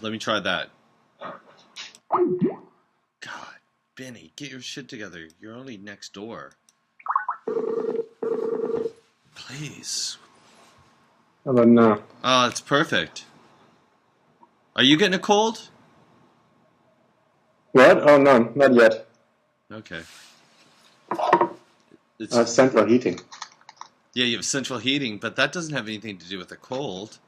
Let me try that. God, Benny, get your shit together. You're only next door. Please. How about now? Oh, it's perfect. Are you getting a cold? What? Oh no, not yet. Okay. I have central heating. Yeah, you have central heating, but that doesn't have anything to do with a cold.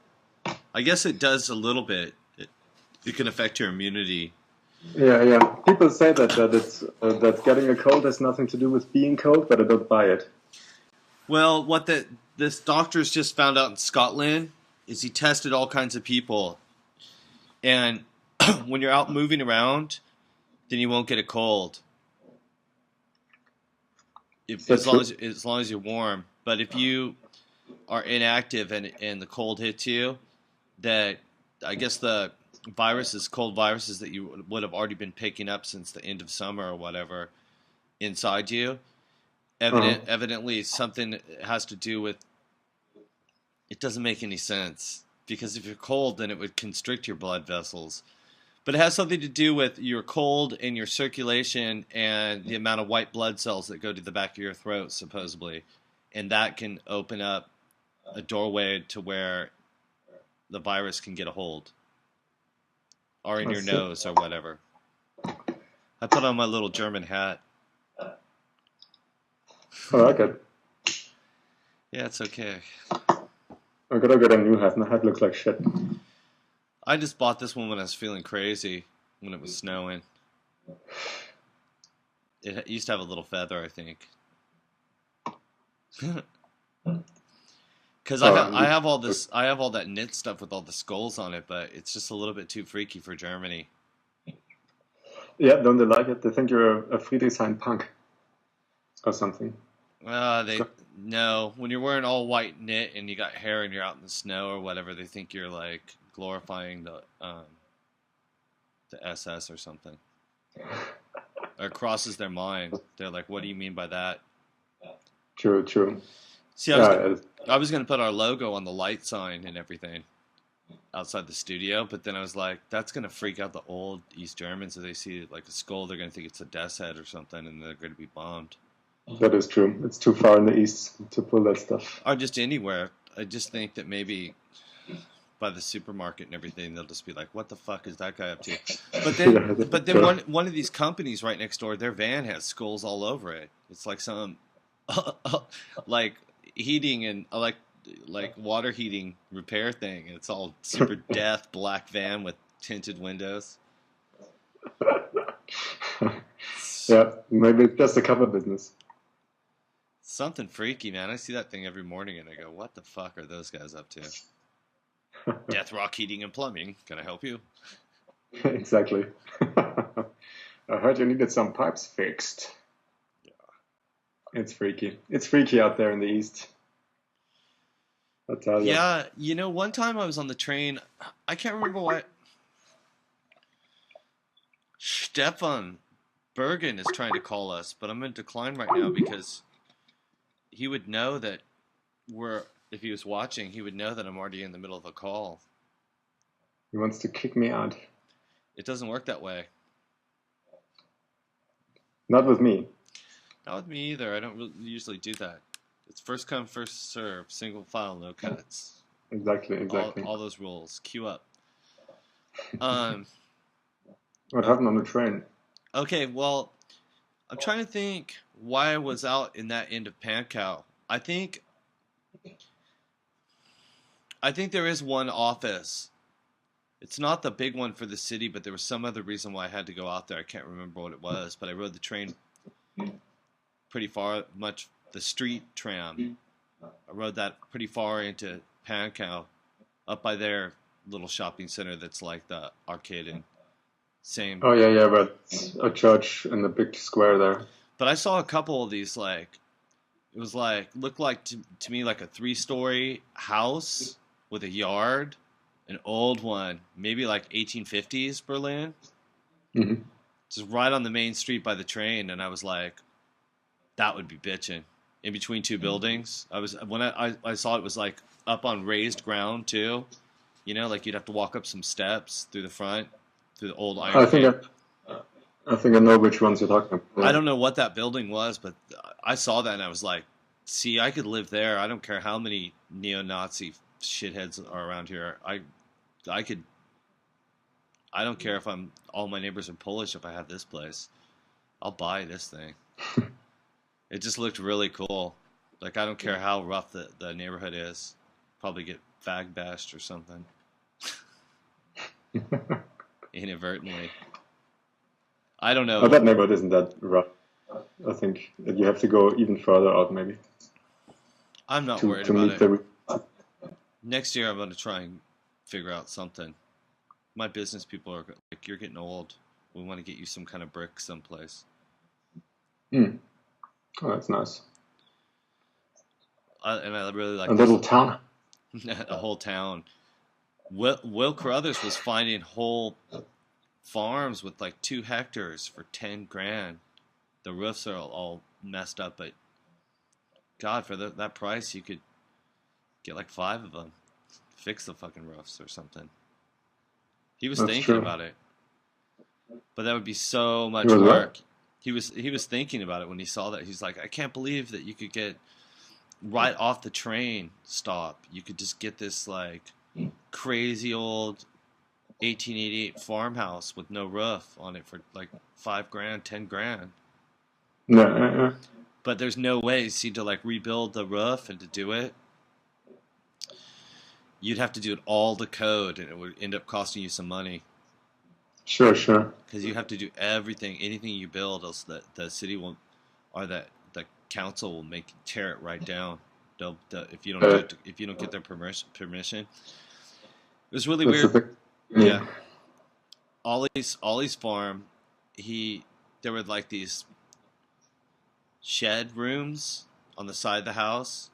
I guess it does a little bit. It can affect your immunity. Yeah. People say that getting a cold has nothing to do with being cold, but I don't buy it. Well, what this doctor's just found out in Scotland is he tested all kinds of people, and when you're out moving around, then you won't get a cold. As long as you're warm. But if you are inactive and the cold hits you, that I guess the cold viruses that you would have already been picking up since the end of summer or whatever inside you, evidently something has to do with. It doesn't make any sense because if you're cold, then it would constrict your blood vessels. But it has something to do with your cold and your circulation and the amount of white blood cells that go to the back of your throat, supposedly. And that can open up a doorway to where the virus can get a hold. Or in your nose or whatever. I put on my little German hat. I like it. Yeah, it's okay. I'm gonna get a new hat. My hat looks like shit. I just bought this one when I was feeling crazy, when it was snowing. It used to have a little feather, I think. Because I have all that knit stuff with all the skulls on it, but it's just a little bit too freaky for Germany. Yeah, don't they like it? They think you're a Friedrichshain punk or something. No. When you're wearing all white knit and you got hair and you're out in the snow or whatever, they think you're like glorifying the SS or something. Or it crosses their mind. They're like, "What do you mean by that?" True. See, I was going to put our logo on the light sign and everything outside the studio, but then I was like, that's going to freak out the old East Germans. If they see like a skull, they're going to think it's a death's head or something, and they're going to be bombed. That is true. It's too far in the east to pull that stuff. Or just anywhere. I just think that maybe by the supermarket and everything, they'll just be like, what the fuck is that guy up to? But then one of these companies right next door, their van has skulls all over it. It's like some like heating and like water heating repair thing. It's all super death black van with tinted windows. Yeah, maybe it's just a cover business. Something freaky, man. I see that thing every morning and I go, what the fuck are those guys up to? Death Rock Heating and Plumbing. Can I help you? Exactly. I heard you needed some pipes fixed. Yeah. It's freaky. It's freaky out there in the east. I'll tell you. Yeah, one time I was on the train. I can't remember what. Stefan Bergen is trying to call us, but I'm going to decline right now because he would know that if he was watching, he would know that I'm already in the middle of a call. He wants to kick me out. It doesn't work that way. Not with me. Not with me either. I don't usually do that. It's first come, first serve, single file, no cuts. Exactly. All those rules. Queue up. What happened on the train? Okay, well, I'm trying to think why I was out in that end of Pankow. I think there is one office. It's not the big one for the city, but there was some other reason why I had to go out there. I can't remember what it was, but I rode the train pretty far, the street tram. I rode that pretty far into Pankow, up by their little shopping center that's like the arcade and same. Oh yeah, but a church in the big square there. But I saw a couple of these it was looked like to me like a 3-story house with a yard, an old one, maybe like 1850s Berlin. Mm-hmm. Just right on the main street by the train, and I was like, that would be bitching. In between two buildings. When I saw it was like up on raised ground too. You know, like you'd have to walk up some steps through the front, through the old I iron think gate. I think I know which ones you're talking about. I Yeah. don't know what that building was, but I saw that and I was like, see, I could live there. I don't care how many neo-Nazi shitheads are around here. I could. I don't care if all my neighbors are Polish. If I have this place, I'll buy this thing. It just looked really cool. Like I don't care how rough the neighborhood is. Probably get fag bashed or something inadvertently. I don't know. Oh, that neighborhood isn't that rough. I think that you have to go even further out maybe I'm not worried to about meet it. the. Next year I'm going to try and figure out something. My business people are like, you're getting old. We want to get you some kind of brick someplace. Hmm. Oh, that's nice. And I really like A this. little town. A whole town. Will Carruthers was finding whole farms with like 2 hectares for 10 grand. The roofs are all messed up, but God, for that price, you could get like 5 of them, fix the fucking roofs or something. He was That's thinking true. about it, but that would be so He much was right. work. He was thinking about it when he saw that. He's like, I can't believe that you could get right off the train stop. You could just get this like crazy old 1888 farmhouse with no roof on it for like 5 grand, 10 grand. No, But there's no way, see, to like rebuild the roof and to do it, you'd have to do it all to code, and it would end up costing you some money sure. because you have to do everything, anything you build, else the city will, or the council will tear it right down. If you don't do it, if you don't get their permission. It was really That's the weird. thing. Yeah, Ollie's farm, there were like these shed rooms on the side of the house,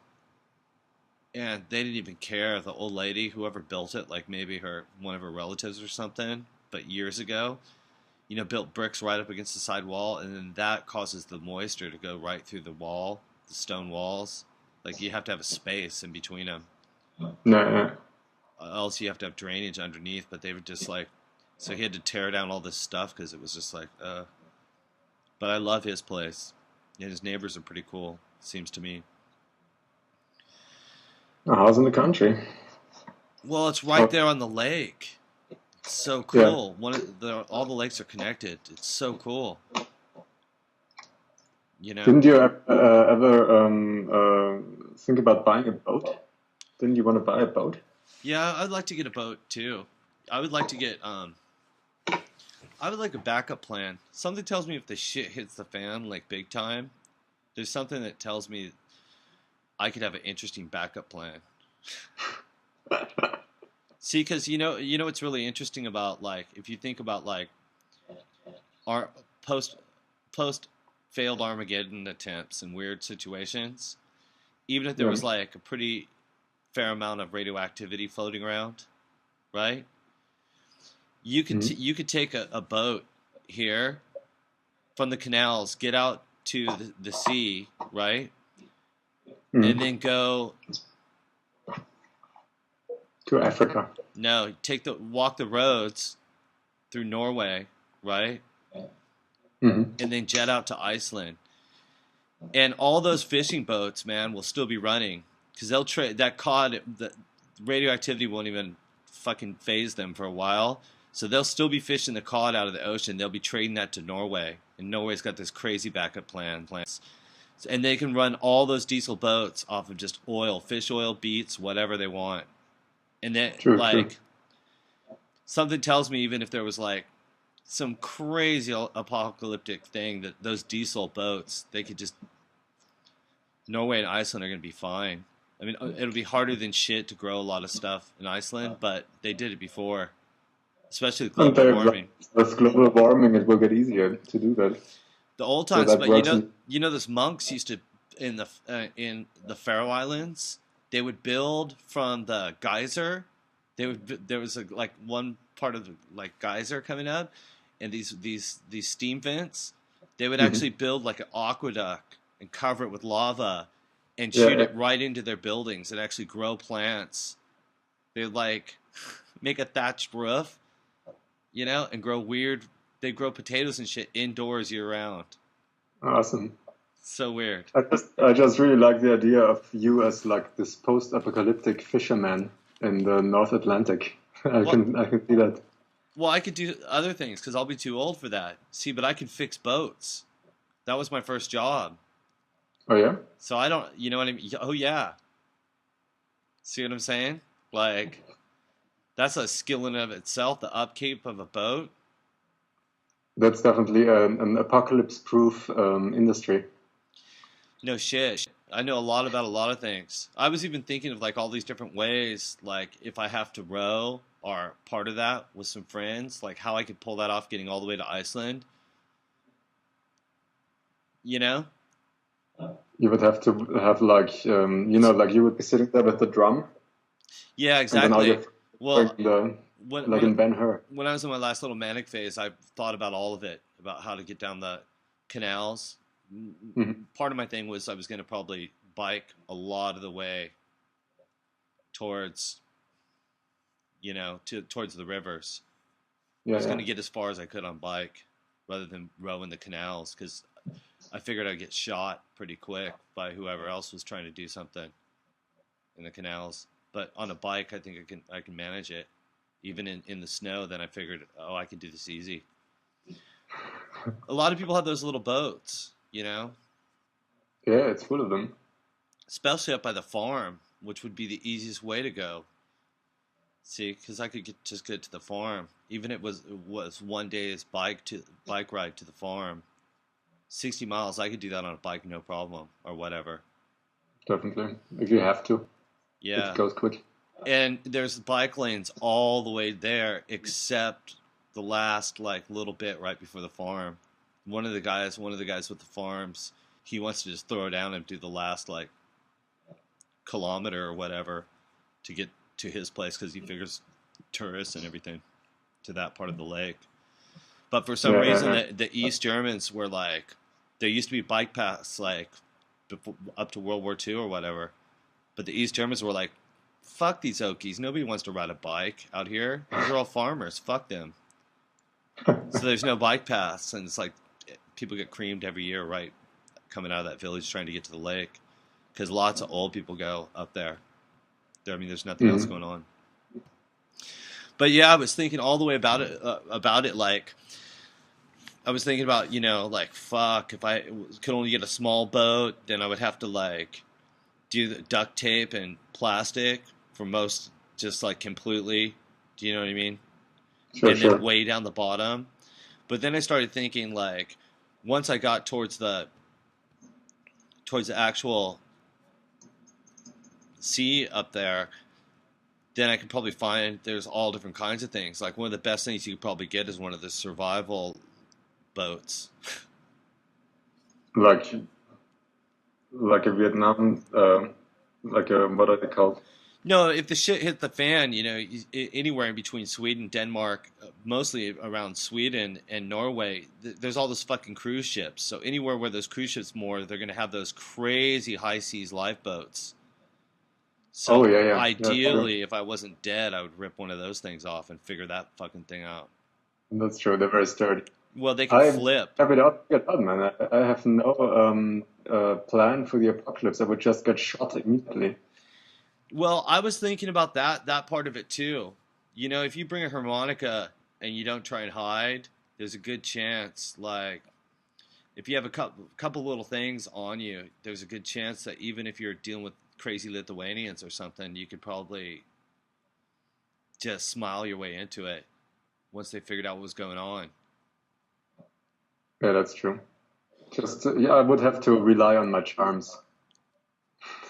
and they didn't even care. The old lady, whoever built it, like maybe one of her relatives or something, but years ago, built bricks right up against the side wall, and then that causes the moisture to go right through the wall, the stone walls. Like you have to have a space in between them, No. else you have to have drainage underneath. But they were just like, so he had to tear down all this stuff because it was just like, But I love his place. And his neighbors are pretty cool, seems to me. A house in the country. Well, it's right there on the lake. It's so Yeah. cool. All the lakes are connected. It's so cool. Didn't you ever think about buying a boat? Didn't you want to buy a boat? Yeah, I'd like to get a boat too. I would like to get I would like a backup plan. Something tells me if the shit hits the fan like big time, there's something that tells me I could have an interesting backup plan. See, because you know what's really interesting about like if you think about like our post failed Armageddon attempts and weird situations, even if there was like a pretty fair amount of radioactivity floating around, right? You could take a boat here from the canals, get out to the sea, right, and then go to Africa. No, walk the roads through Norway, right, and then jet out to Iceland, and all those fishing boats, man, will still be running because they'll trade that cod. The radioactivity won't even fucking phase them for a while. So they'll still be fishing the cod out of the ocean. They'll be trading that to Norway. And Norway's got this crazy backup plans. And they can run all those diesel boats off of just oil, fish oil, beets, whatever they want. And then, true. Something tells me even if there was, like, some crazy apocalyptic thing, that those diesel boats, they could just... Norway and Iceland are going to be fine. I mean, it'll be harder than shit to grow a lot of stuff in Iceland, but they did it before. Especially with global warming. With global warming, it will get easier to do that. The old times, so but those monks used to in the Faroe Islands. They would build from the geyser. There was like one part of the like geyser coming up, and these steam vents. They would actually build like an aqueduct and cover it with lava, and shoot it right into their buildings and actually grow plants. They're like. make a thatched roof, you know, and grow weird. They grow potatoes and shit indoors year round. Awesome. So weird. I just really like the idea of you as like this post-apocalyptic fisherman in the North Atlantic. Well, I can see that. well, I could do other things because I'll be too old for that. See, but I can fix boats. That was my first job. Oh yeah? So I don't, you know what I mean? Oh yeah. See what I'm saying? Like that's a skill in and of itself. The upkeep of a boat. That's definitely an apocalypse-proof industry. No shit. I know a lot about a lot of things. I was even thinking of like all these different ways, like if I have to row or part of that with some friends, like how I could pull that off getting all the way to Iceland. You know? You would have to have like, like you would be sitting there with the drum, Yeah, and then all your exactly. friends Well, are when like when in Ben-Hur. when I was in my last little manic phase, I thought about all of it, about how to get down the canals. Hmm. Part of my thing was I was going to probably bike a lot of the way towards, towards the rivers. I Yeah, was going yeah, to get as far as I could on bike rather than row in the canals because I figured I'd get shot pretty quick by whoever else was trying to do something in the canals. But on a bike, I think I can manage it. Even in the snow, then I figured, oh, I can do this easy. A lot of people have those little boats, yeah. It's full of them. especially up by the farm, which would be the easiest way to go. See, because I could just get to the farm, even it was one day's bike ride to the farm, 60 miles. I could do that on a bike, no problem, or whatever. Definitely. If you have to, it Yeah, goes quick. and there's bike lanes all the way there, except the last like little bit right before the farm. One of the guys with the farms, he wants to just throw down and do the last like kilometer or whatever to get to his place because he figures tourists and everything to that part of the lake. But for some Yeah, yeah, reason, yeah. the East Germans were like, there used to be bike paths like before, up to World War II or whatever. But the East Germans were like, fuck these Okies. Nobody wants to ride a bike out here. These are all farmers. Fuck them. So there's no bike paths, and it's like people get creamed every year, right? Coming out of that village trying to get to the lake because lots of old people go up there. I mean, there's nothing else Hmm. going on. But yeah, I was thinking all the way about it. Like I was thinking about, like fuck, if I could only get a small boat, then I would have to like do the duct tape and plastic for most, just like completely. Do you know what I mean? Sure, And then sure. way down the bottom. But then I started thinking like, once I got towards the actual sea up there, then I could probably find there's all different kinds of things. Like one of the best things you could probably get is one of the survival boats. Like like a Vietnam, like a what are they called? No, if the shit hit the fan, anywhere in between Sweden, Denmark, mostly around Sweden and Norway, there's all those fucking cruise ships. So anywhere where those cruise ships moor, they're gonna have those crazy high seas lifeboats. Oh So yeah, yeah, yeah. True. ideally, if I wasn't dead, I would rip one of those things off and figure that fucking thing out. That's true. They're very sturdy. Well, they can I flip. have it out figured out, man. I have no plan for the apocalypse. I would just get shot immediately. Well, I was thinking about that part of it too. If you bring a harmonica and you don't try and hide, there's a good chance. Like, if you have a couple little things on you, there's a good chance that even if you're dealing with crazy Lithuanians or something, you could probably just smile your way into it once they figured out what was going on. Yeah, that's true. Just yeah, I would have to rely on my charms.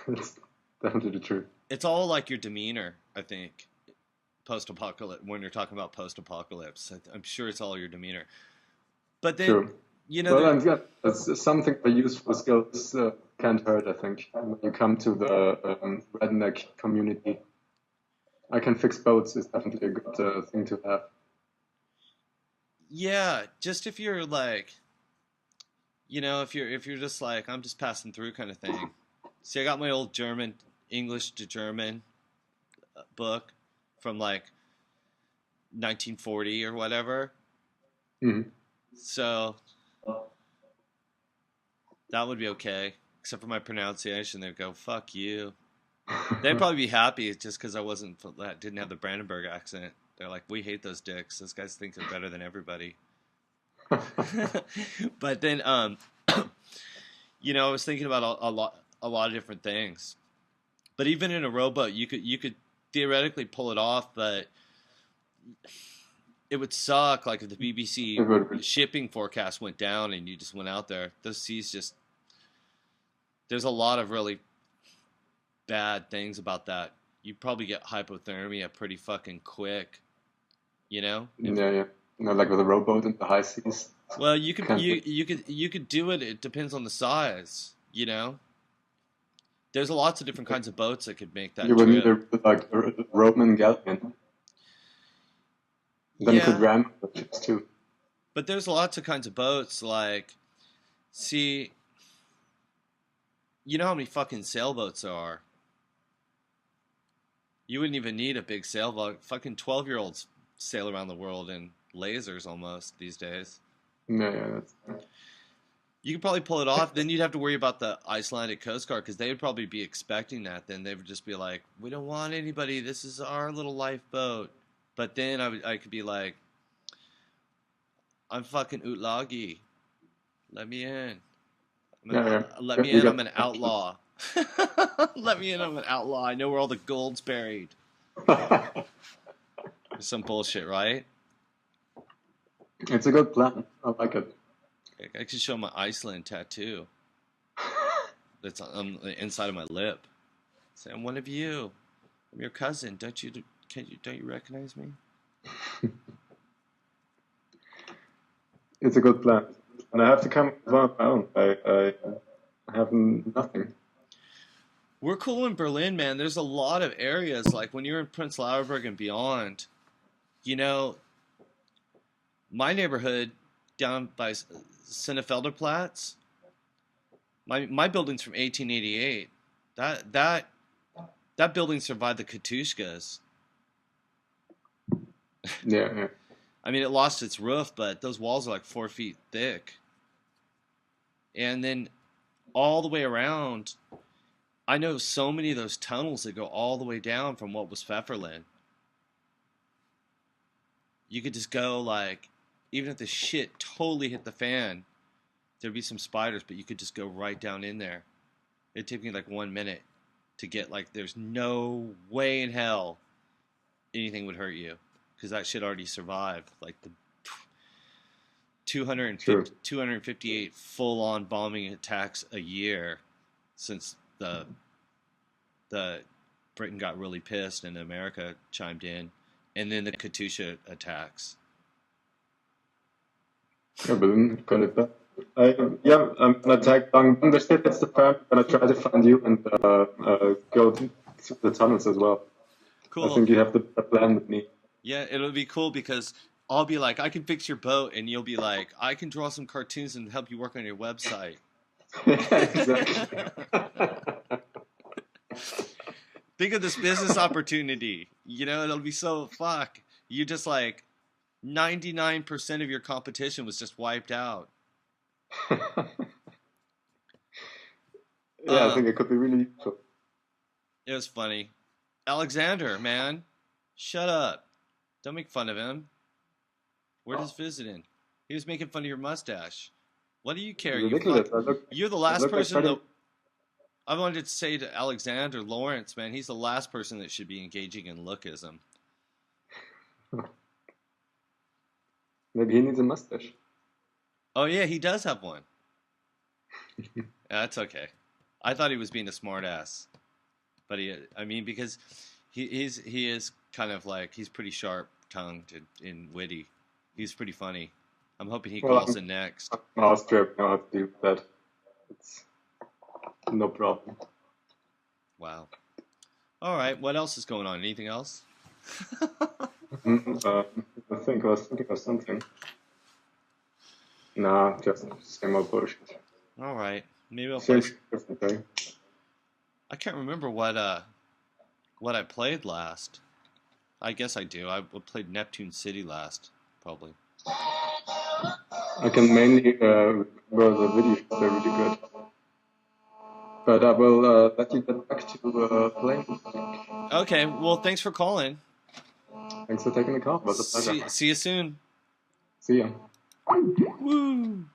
It's definitely the truth. It's all like your demeanor, I think. Post-apocalypse, when you're talking about post-apocalypse, I'm sure it's all your demeanor. But then, True. Well, there. and yeah, it's something the useful skills can't hurt, I think. When you come to the redneck community, I can fix boats is definitely a good thing to have. Yeah, just if you're like, if you're just like I'm just passing through kind of thing. See, I got my old German English to German book from like 1940 or whatever. Mm-hmm. So that would be okay, except for my pronunciation. They'd go, "Fuck you." They'd probably be happy just because didn't have the Brandenburg accent. They're like, "We hate those dicks. Those guys think they're better than everybody." But then, I was thinking about a lot of different things. But even in a rowboat, you could theoretically pull it off, but it would suck. Like if the BBC shipping forecast went down and you just went out there, those seas just. There's a lot of really bad things about that. You probably get hypothermia pretty fucking quick, Yeah, yeah. Like with a rowboat in the high seas. Well, you could do it. It depends on the size, There's lots of different kinds of boats that could make that You would need trip. a Roman galleon. Then you could Yeah, ram the ships too. but there's lots of kinds of boats. Like, see, you know how many fucking sailboats there are? You wouldn't even need a big sailboat. Fucking 12-year-olds sail around the world in lasers almost these days. Yeah, yeah, that's. You could probably pull it off. Then you'd have to worry about the Icelandic Coast Guard because they would probably be expecting that. Then they would just be like, "We don't want anybody. This is our little lifeboat." But then I could be like, "I'm fucking Utlagi. Let me in. Yeah, Let yeah. me You in. I'm get an outlaw. Let me in. I'm an outlaw. I know where all the gold's buried." Some bullshit, right? It's a good plan. I like it. I could show my Iceland tattoo. That's on the inside of my lip. Say, "I'm one of you. I'm your cousin. Don't you recognize me?" It's a good plan. And I have to come with one of my own. I have nothing. We're cool in Berlin, man. There's a lot of areas like when you're in Prince Lauerberg and beyond. You know, my neighborhood down by Sennefelderplatz. My building's from 1888. That building survived the Katushkas. Yeah, yeah. I mean, it lost its roof, but those walls are like 4 feet thick. And then all the way around, I know so many of those tunnels that go all the way down from what was Pfefferland. You could just go like, even if the shit totally hit the fan, there'd be some spiders, but you could just go right down in there. It'd take me like 1 minute to get like, there's no way in hell anything would hurt you because that shit already survived. Like the 258 full-on bombing attacks a year since the Britain got really pissed and America chimed in, and then the Katusha attacks. Ja, Berlin got it back. I'm gonna tag along. Understand that's the plan. I'm gonna try to find you and go through the tunnels as well. Cool. I think you have the plan with me. Yeah, it'll be cool because I'll be like, I can fix your boat, and you'll be like, I can draw some cartoons and help you work on your website. Exactly. Think of this business opportunity. It'll be so fuck. You just like 99% of your competition was just wiped out. Yeah, I think it could be really useful. It was funny. Alexander, man, shut up. Don't make fun of him. We're just visiting. He was making fun of your mustache. What do you care? Ridiculous. You're the last person like I wanted to say to Alexander Lawrence, man, he's the last person that should be engaging in lookism. Maybe he needs a mustache. Oh yeah, he does have one. That's okay. I thought he was being a smartass, but because he is kind of like, he's pretty sharp-tongued and witty. He's pretty funny. I'm hoping he calls in next. I'm Austrian. I know how to do that. It's no problem. Wow. All right. What else is going on? Anything else? I think I was thinking of something. Nah, just same old bullshit. All right. Maybe I'll Same play. different thing. I can't remember what I played last. I guess I do. I played Neptune City last, probably. I can mainly remember the videos, they're really good. But I will let you get back to playing. Okay, well, thanks for calling. Thanks for taking the call. It was a pleasure. See you soon. See ya. Woo!